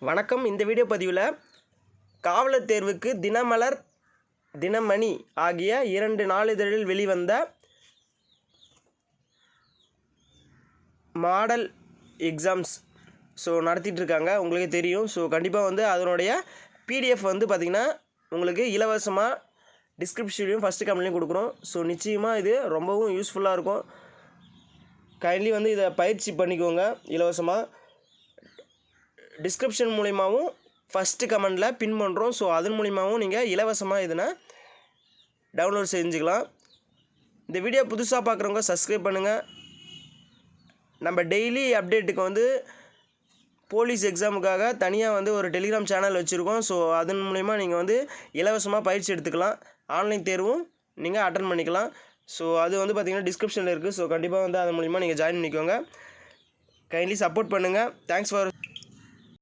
வணக்கம். இந்த வீடியோ பதிவில் காவலர் தேர்வுக்கு தினமலர், தினமணி ஆகிய 2 நாளிதழில் வெளிவந்த மாடல் எக்ஸாம்ஸ் நடத்திட்டுருக்காங்க. உங்களுக்கே தெரியும். கண்டிப்பாக அதனுடைய PDF பார்த்திங்கன்னா உங்களுக்கு இலவசமாக டிஸ்கிரிப்ஷன்லையும் ஃபஸ்ட்டு கமெண்ட்லையும் கொடுக்குறோம். நிச்சயமாக இது ரொம்பவும் யூஸ்ஃபுல்லாக இருக்கும். கைண்ட்லி இதை பயிற்சி பண்ணிக்கோங்க. இலவசமாக டிஸ்கிரிப்ஷன் மூலிமாவும் ஃபஸ்ட்டு கமெண்டில் பின் பண்ணுறோம். அதன் மூலிமாவும் நீங்கள் இலவசமாக இதனை டவுன்லோட் செஞ்சுக்கலாம். இந்த வீடியோ புதுசாக பார்க்குறவங்க சப்ஸ்கிரைப் பண்ணுங்கள். நம்ம டெய்லி அப்டேட்டுக்கு போலீஸ் எக்ஸாமுக்காக தனியாக ஒரு டெலிகிராம் சேனல் வச்சுருக்கோம். அதன் மூலிமா நீங்கள் இலவசமாக பயிற்சி எடுத்துக்கலாம். ஆன்லைன் தேர்வும் நீங்கள் அட்டன் பண்ணிக்கலாம். அது பார்த்திங்கன்னா டிஸ்கிரிப்ஷனில் இருக்குது. கண்டிப்பாக அதன் மூலிமா நீங்கள் ஜாயின் பண்ணிக்கோங்க. கைண்ட்லி சப்போர்ட் பண்ணுங்கள். Thanks for